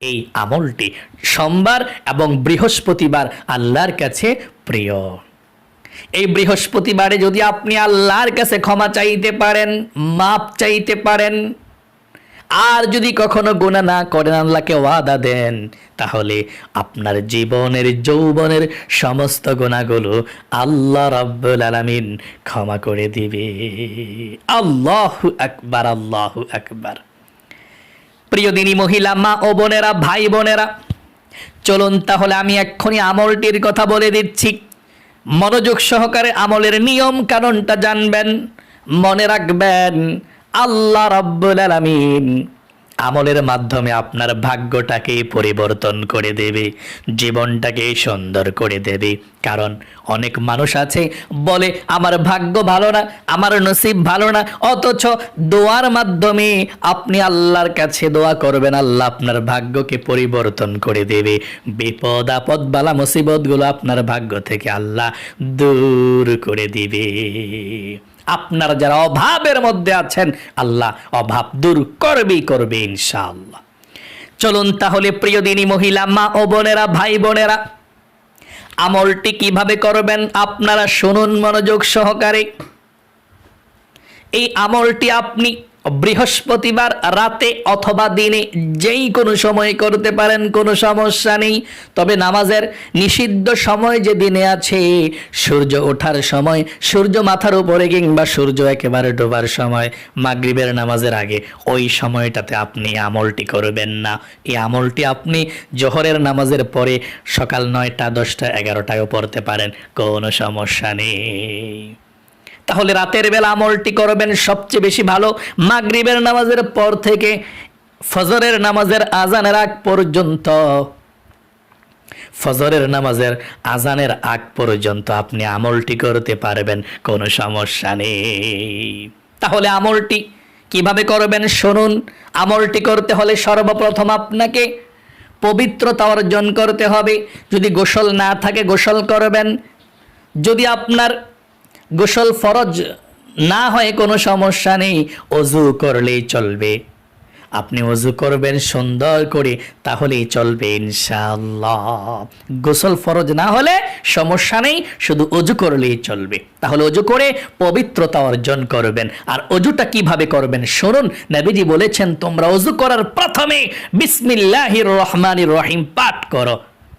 এই আমলটি সোমবার এবং বৃহস্পতিবার আল্লাহর কাছে প্রিয়। এই বৃহস্পতিবারে যদি আপনি আল্লাহর কাছে ক্ষমা চাইতে পারেন, মাপ চাইতে পারেন, আর যদি কখনো গুনাহ না করেন, আল্লাহকে ওয়াদা দেন, তাহলে আপনার জীবনের যৌবনের সমস্ত গুনাহগুলো আল্লাহ রাব্বুল আলামিন ক্ষমা করে দিবে। আল্লাহু আকবার, আল্লাহু আকবার। প্রিয় দিনী মহিলা, মা ও বোনেরা, ভাই বোনেরা, চলুন তাহলে আমি এক্ষুনি আমলটির কথা বলে দিচ্ছি। মনোযোগ সহকারে আমলের নিয়ম কানুনটা জানবেন, মনে রাখবেন। আল্লাহ রাব্বুল আলামিন আমলের মাধ্যমে আপনার ভাগ্যটাকে পরিবর্তন করে দেবে, জীবনটাকে সুন্দর করে দেবে। কারণ অনেক মানুষ আছে বলে আমার ভাগ্য ভালো না, আমার নসিব ভালো না, অথচ দোয়ার মাধ্যমে আপনি আল্লাহর কাছে দোয়া করবেন, আল্লাহ আপনার ভাগ্যকে পরিবর্তন করে দেবে। বিপদ আপদ বালা মুসিবতগুলো আপনার ভাগ্য থেকে আল্লাহ দূর করে দিবে। আপনারা যারা অভাবের মধ্যে আছেন, আল্লাহ অভাব দূর করবেই করবে ইনশাআল্লাহ। চলুন তাহলে প্রিয় দিনী মহিলা, মা ও বোনেরা, ভাই বোনেরা, আমলটি কিভাবে করবেন আপনারা শুনুন মনোযোগ সহকারে। এই আমলটি আপনি বৃহস্পতিবার রাতে অথবা দিনে যেই কোনো সময় করতে পারেন, কোনো সমস্যা নেই। তবে নামাজের নিষিদ্ধ সময় যে দিনে আছে, সূর্য ওঠার সময়, সূর্য মাথার উপরে কিংবা সূর্য একেবারে ডোবার সময়, মাগরিবের নামাজের আগে, ওই সময়টাতে আপনি আমলটি করবেন না। এই আমলটি আপনি জোহরের নামাজের পরে সকাল 9টা, 10টা, 11টায়ও পড়তে পারেন, কোনো সমস্যা নেই। তাহলে রাতের বেলা আমলটি করবেন সবচেয়ে বেশি ভালো। মাগরিবের নামাজের পর থেকে ফজরের নামাজের আজানের আগ পর্যন্ত, ফজরের নামাজের আজানের আগ পর্যন্ত আপনি আমলটি করতে পারবেন, কোনো সমস্যা নেই। তাহলে আমলটি কিভাবে করবেন শুনুন। আমলটি করতে হলে সর্বপ্রথম আপনাকে পবিত্রতা অর্জন করতে হবে। যদি গোসল না থাকে গোসল করবেন। যদি আপনার গোসল ফরজ না হয় কোনো সমস্যা নেই, ওযু করলেই চলবে। আপনি ওযু করবেন সুন্দর করে, তাহলেই চলবে ইনশাআল্লাহ। গোসল ফরজ না হলে সমস্যা নেই, শুধু ওযু করলেই চলবে। তাহলে ওযু করে পবিত্রতা অর্জন করবেন। আর ওযুটা কিভাবে করবেন শুনুন। নবীজি বলেছেন, তোমরা ওযু করার প্রথমে বিসমিল্লাহির রহমানির রহিম পাঠ করো।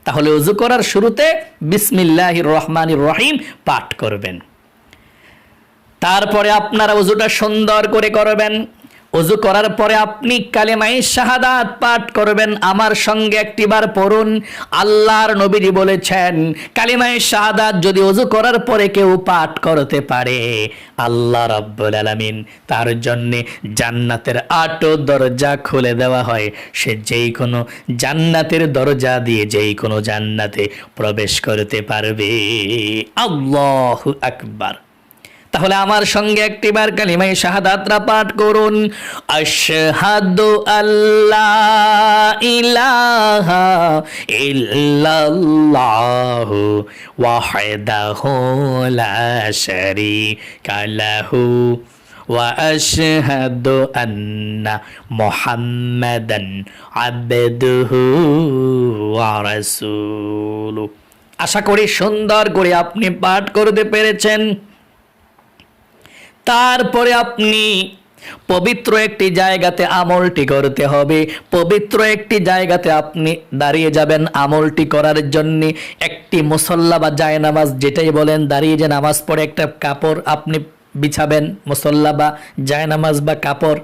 তাহলে ওযু করার শুরুতে বিসমিল্লাহির রহমানির রহিম পাঠ করবেন। তারপরে আপনারা ওযুটা সুন্দর করে করবেন। ওযু করার পরে আপনি কালেমায়ে শাহাদাত পাঠ করবেন। আমার সঙ্গে একটিবার পড়ুন। আল্লাহর নবীজি বলেছেন, কালেমায়ে শাহাদাত যদি ওযু করার পরে কেউ পাঠ করতে পারে, আল্লাহ রাব্বুল আলামিন তার জন্য জান্নাতের 8 দরজা খুলে দেওয়া হয়। সে যেই কোনো জান্নাতের দরজা দিয়ে যেই কোনো জান্নাতে প্রবেশ করতে পারবে। আল্লাহু আকবার। তাহলে আমার সঙ্গে একটিবার কালিমায়ে শাহাদাতরা পাঠ করুন। আশহাদু আল্লা ইলাহা ইল্লাল্লাহু ওয়াহদাহু লা শারীকা লাহু ওয়া আশহাদু আন্না মুহাম্মাদান আবদুহু ওয়া রাসূলুহু। আশা করি সুন্দর করে আপনি পাঠ করতে পেরেছেন। তারপরে আপনি পবিত্র একটি জায়গাতে আমলটি করতে হবে। পবিত্র একটি জায়গাতে আপনি দাঁড়িয়ে যাবেন আমলটি করার জন্য। একটি মুসল্লা বা জায়নামাজ যেটাই বলেন, দাঁড়িয়ে যে নামাজ পড়ে একটা কাপড় আপনি বিছাবেন, মুসল্লা বা জায়নামাজ বা কাপড়।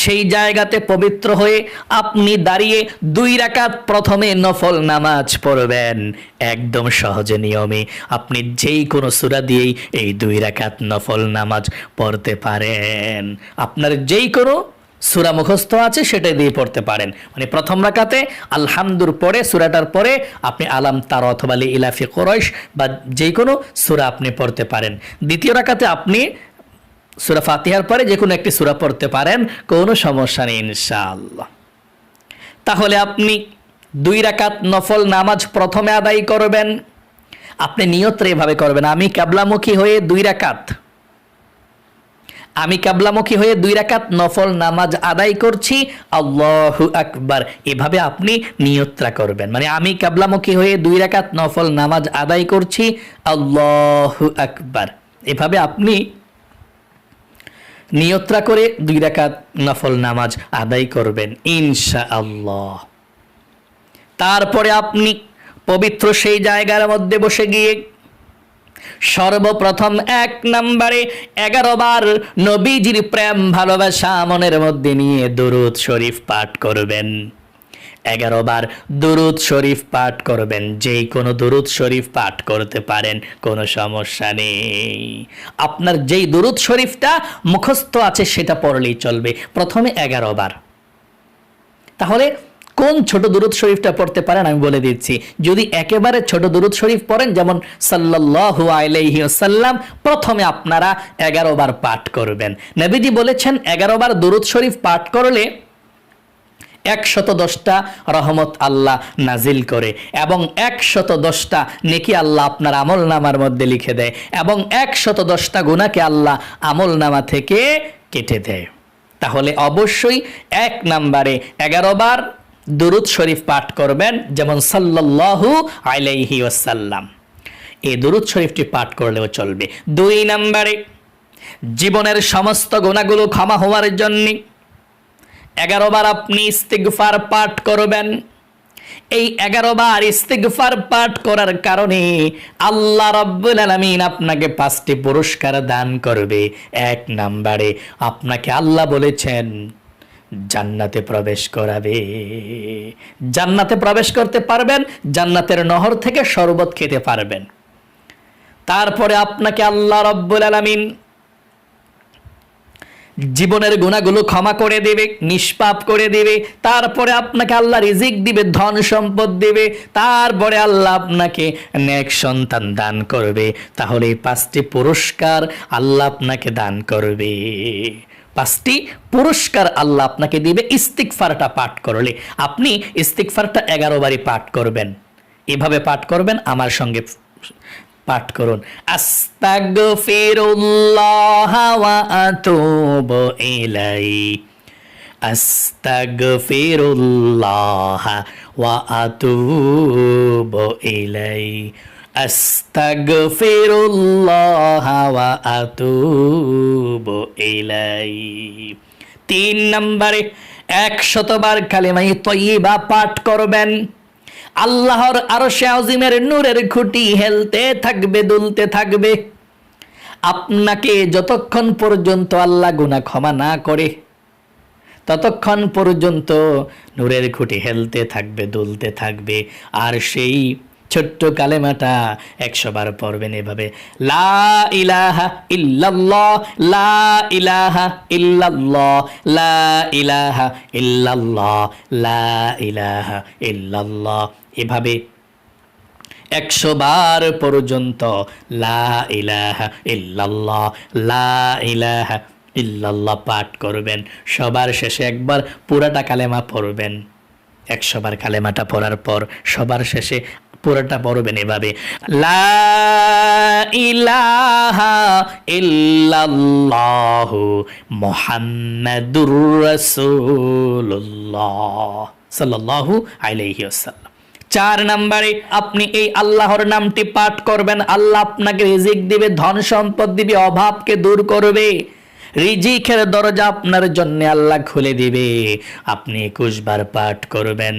সেই জায়গাতে পবিত্র হয়ে আপনি দাঁড়িয়ে 2 রাকাত প্রথমে নফল নামাজ পড়বেন। একদম সহজ নিয়মে আপনি যেই কোনো সূরা দিয়েই এই 2 রাকাত নফল নামাজ পড়তে পারেন। আপনার যেই কোনো সূরা মুখস্থ আছে সেটা দিয়ে পড়তে পারেন। মানে প্রথম রাকাতে আলহামদুর পরে, সূরাটার পরে আপনি আলাম তার অথবা ইলাফি কুরাইশ বা যেই কোনো সূরা আপনি পড়তে পারেন। দ্বিতীয় রাকাতে আপনি সূরা ফাতিহার পরে যে কোনো একটি সূরা পড়তে পারেন, কোনো সমস্যা নেই ইনশাআল্লাহ। তাহলে আপনি 2 রাকাত নফল নামাজ প্রথমে আদায় করবেন। আপনি নিয়তটা এভাবে করবেন, আমি কিবলামুখী হয়ে 2 রাকাত আমি কিবলামুখী হয়ে 2 রাকাত নফল নামাজ আদায় করছি, আল্লাহু আকবার, এভাবে আপনি নিয়তটা করবেন। মানে আমি কিবলামুখী হয়ে 2 রাকাত নফল নামাজ আদায় করছি, আল্লাহু আকবার, এভাবে আপনি নিয়তটা করে 2 রাকাত নফল নামাজ আদায় করবেন ইনশাআল্লাহ। তারপরে আপনি পবিত্র সেই জায়গার মধ্যে বসে গিয়ে সর্বপ্রথম 1 নম্বরে 11 বার নবীজির প্রেম ভালোবাসা মনের মধ্যে নিয়ে দুরূদ শরীফ পাঠ করবেন। 11 বার দুরূদ শরীফ পাঠ করবেন। যেই কোনো দুরূদ শরীফ পাঠ করতে পারেন, কোনো সমস্যা নেই। আপনার যেই দুরূদ শরীফটা মুখস্থ আছে সেটা পড়লেই চলবে, প্রথমে 11 বার। তাহলে কোন ছোট দুরূদ শরীফটা পড়তে পারেন আমি বলে দিচ্ছি। যদি একেবারে ছোট দুরূদ শরীফ পড়েন, যেমন সাল্লাল্লাহু আলাইহি ওয়াসাল্লাম, প্রথমে আপনারা 11 বার পাঠ করবেন। নবীজি বলেছেন 11 বার দুরূদ শরীফ পাঠ করলে 110টা রহমত আল্লাহ নাজিল করে এবং 110টা নেকি আল্লাহ আপনার আমলনামার মধ্যে লিখে দেয় এবং 110টা গুনাহকে আল্লাহ আমলনামা থেকে কেটে দেয়। তাহলে অবশ্যই 1 নম্বরে 11 বার দুরূদ শরীফ পাঠ করবেন, যেমন সাল্লাল্লাহু আলাইহি ওয়াসাল্লাম। এই দুরূদ শরীফটি পাঠ করলেও চলবে। 2 নম্বরে জীবনের সমস্ত গুনাহগুলো ক্ষমা হওয়ার জন্য 11 বার আপনি ইস্তিগফার পাঠ করবেন। এই 11 বার ইস্তিগফার পাঠ করার কারণে আল্লাহ রাব্বুল আলামিন আপনাকে 5টি পুরস্কার দান করবে। 1 নম্বরে আপনাকে আল্লাহ বলেছেন জান্নাতে প্রবেশ করাবে। জান্নাতে প্রবেশ করতে পারবেন, জান্নাতের নহর থেকে শরবত খেতে পারবেন। তারপরে আপনাকে আল্লাহ রাব্বুল আলামিন জীবনের গুনাহগুলো ক্ষমা করে দেবে, নিষ্পাপ করে দেবে। তারপরে আপনাকে আল্লাহ রিজিক দিবে, ধন সম্পদ দিবে। তারপরে আল্লাহ আপনাকে নেক সন্তান দান করবে। তাহলে এই 5টি পুরস্কার আল্লাহ আপনাকে দান করবে। 5টি পুরস্কার আল্লাহ আপনাকে দিবে ইস্তিগফারটা পাঠ করলে। আপনি ইস্তিগফারটা 11 বারই পাঠ করবেন। এভাবে পাঠ করবেন, আমার সঙ্গে পাঠ করুন। আস্তাগফিরুল্লাহ ওয়া আতুবু ইলাইহি, আস্তাগফিরুল্লাহ ওয়া আতুবু ইলাইহি, আস্তাগফিরুল্লাহ ওয়া আতুবু ইলাইহি। 3 নম্বরে 100 বার কালেমায়ে তয়্যিবা পাঠ করবেন। আল্লাহর আরশে আজিমের নূরের খুঁটি হেলতে থাকবে, দুলতে থাকবে। আপনাকে যতক্ষণ পর্যন্ত আল্লাহ গুনাহ ক্ষমা না করে ততক্ষণ পর্যন্ত নূরের খুঁটি হেলতে থাকবে, দুলতে থাকবে। আর সেই ছোট্ট কালেমাটা 100 বার পড়বেন এভাবে, লা ইলাহা ইল্লাল্লাহ, লা ইলাহা ইল্লাল্লাহ, লা ইলাহা ইল্লাল্লাহ, লা ইলাহা ইল্লাল্লাহ। এভাবে 100 বার পর্যন্ত লা ইলাহা ইল্লাল্লাহ, লা ইলাহা ইল্লাল্লাহ পাঠ করবেন। সবার শেষে একবার পুরাটা কালেমা পড়বেন। 100 বার কালেমাটা পড়ার পর সবার শেষে পুরোটা পড়বেন এভাবে, লা ইলাহা ইল্লাল্লাহু মুহাম্মাদুর রাসূলুল্লাহ সাল্লাল্লাহু আলাইহি ওয়াসাল্লাম। 4 নম্বরে আপনি এই আল্লাহর নামটি পাঠ করবেন। আল্লাহ আপনাকে রিজিক দিবে, ধন সম্পদ দিবে, অভাবকে দূর করবে। রিজিকের দরজা আপনার জন্য আল্লাহ খুলে দিবে। আপনি 21 বার পাঠ করবেন,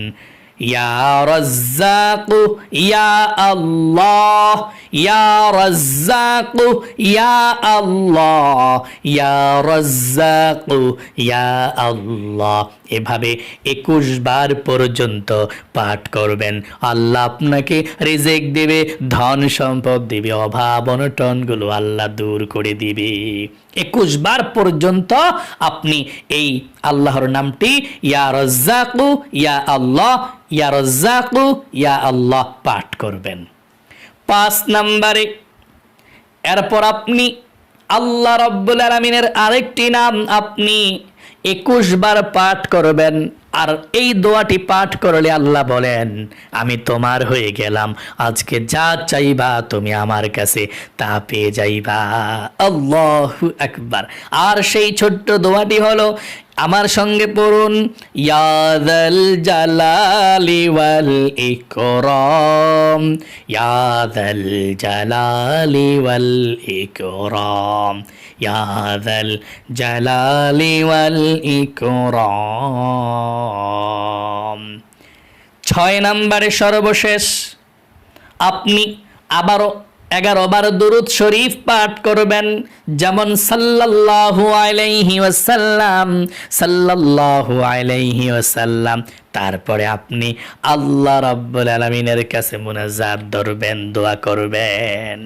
ইয়া রাজ্জাকু ইয়া আল্লাহ, ইয়া রাজ্জাকু ইয়া আল্লাহ, ইয়া রাজ্জাকু ইয়া আল্লাহ। এভাবে 21 বার পর্যন্ত পাঠ করবেন। আল্লাহ আপনাকে রিজিক দিবে, ধন সম্পদ দিবে, অভাব অনটনগুলো আল্লাহ দূর করে দিবে। 21 বার পর্যন্ত আপনি এই আল্লাহর নামটি ইয়া রাজ্জাকু ইয়া আল্লাহ, ইয়া রাজ্জাকু ইয়া আল্লাহ পাঠ করবেন। 5 নম্বরে এরপর আপনি আল্লাহ রাব্বুল আলামিনের আরেকটি নাম আপনি 21 বার পাঠ করবেন। আর এই দোয়াটি পাঠ করলে আল্লাহ বলেন আমি তোমার হয়ে গেলাম, আজকে যা চাইবা তুমি আমার কাছে তা পেয়ে যাইবা। আল্লাহু আকবার। আর সেই ছোট্ট দোয়াটি হলো, আমার সঙ্গে পড়ুন, ইয়া যাল জালালি ওয়াল ইকরাম, ইয়া যাল জালালি ওয়াল ইকরাম, ইয়া যাল জালালি ওয়াল ইকরাম। 6 নম্বরে সর্বশেষ আপনি আবারও 11 বার দুরূদ শরীফ পাঠ করবেন, যেমন সাল্লাল্লাহু আলাইহি ওয়াসাল্লাম, সাল্লাল্লাহু আলাইহি ওয়াসাল্লাম। তারপরে আপনি আল্লাহ রাব্বুল আলামিনের কাছে মুনাজাত ধরবেন, দোয়া করবেন।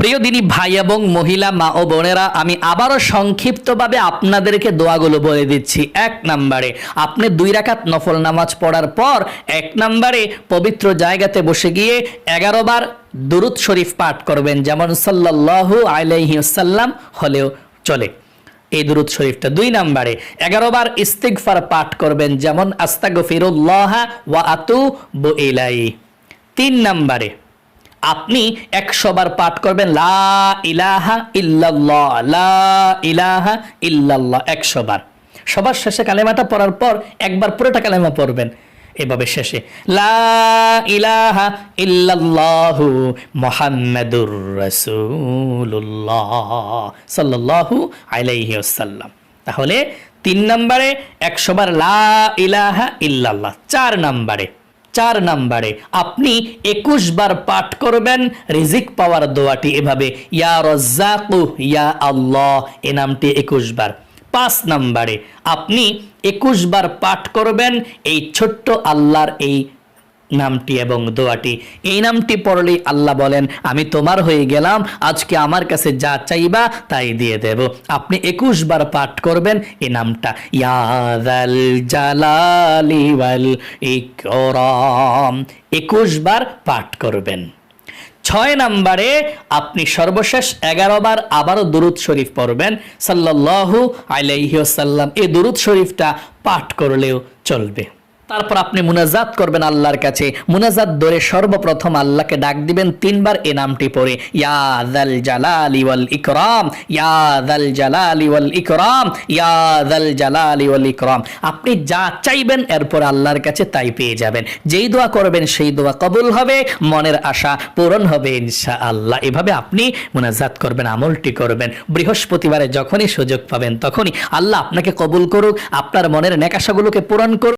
প্রিয় দিনী ভাই এবং মহিলা মা ও বোনেরা, আমি আবারও সংক্ষিপ্তভাবে আপনাদেরকে দোয়াগুলো বলে দিচ্ছি। 1 নম্বরে আপনি 2 রাকাত নফল নামাজ পড়ার পর 1 নম্বরে পবিত্র জায়গাতে বসে গিয়ে 11 বার দুরূদ শরীফ পাঠ করবেন, যেমন সাল্লাল্লাহু আলাইহি ওয়াসাল্লাম হলেও চলে এই দুরূদ শরীফটা। 2 নম্বরে 11 বার ইস্তিগফার পাঠ করবেন, যেমন আস্তাগফিরুল্লাহ ওয়া আতুবু ইলাইহি। 3 নম্বরে আপনি 100 বার পাঠ করবেন লা ইলাহা ইল্লাল্লাহ, লা ইলাহা ইল্লাল্লাহ 100 বার। সবার শেষে কালেমাটা পড়ার পর একবার পুরোটা কালেমা পড়বেন, এভাবে শেষে লা ইলাহা ইল্লাল্লাহু মুহাম্মাদুর রাসূলুল্লাহ সাল্লাল্লাহু আলাইহি ওয়াসাল্লাম। তাহলে 3 নম্বরে 100 বার লা ইলাহা ইল্লাল্লাহ। 4 নম্বরে আপনি 21 বার পাঠ করবেন রিজিক পাওয়ার দোয়াটি, এভাবে ইয়া রাজ্জাকু ইয়া আল্লাহ, এ নামটি 21 বার। 5 নম্বরে আপনি 21 বার পাঠ করবেন এই ছোট্ট আল্লাহর এই নামটি এবং দোয়াটি। এই নামটি পড়লেই আল্লাহ বলেন আমি তোমার হয়ে গেলাম, আজকে আমার কাছে যা চাইবা তাই দিয়ে দেব। আপনি 21 বার পাঠ করবেন এই নামটা, ইয়া যাল জালালি ওয়াল ইকরাম, 21 বার পাঠ করবেন। 6 নম্বরে আপনি সর্বশেষ 11 বার আবারও দুরূদ শরীফ পড়বেন সাল্লাল্লাহু আলাইহি ওয়াসাল্লাম। এই দুরূদ শরীফটা পাঠ করলেও চলবে। তারপর আপনি মুনাজাত করবেন আল্লাহর কাছে। মুনাজাত ধরে সর্বপ্রথম আল্লাহকে ডাক দিবেন 3 বার এই নামটি পড়ে, ইয়া যাল জালালি ওয়াল ইকরাম, ইয়া যাল জালালি ওয়াল ইকরাম, ইয়া যাল জালালি ওয়াল ইকরাম। আপনি যা চাইবেন এরপর আল্লাহর কাছে তাই পেয়ে যাবেন। যেই দোয়া করবেন সেই দোয়া কবুল হবে, মনের আশা পূরণ হবে ইনশাআল্লাহ। এভাবে আপনি মুনাজাত করবেন, আমলটি করবেন। বৃহস্পতিবারে যখনই সুযোগ পাবেন তখনই আল্লাহ আপনাকে কবুল করুক, আপনার মনের নেক আশাগুলোকে পূরণ করুক।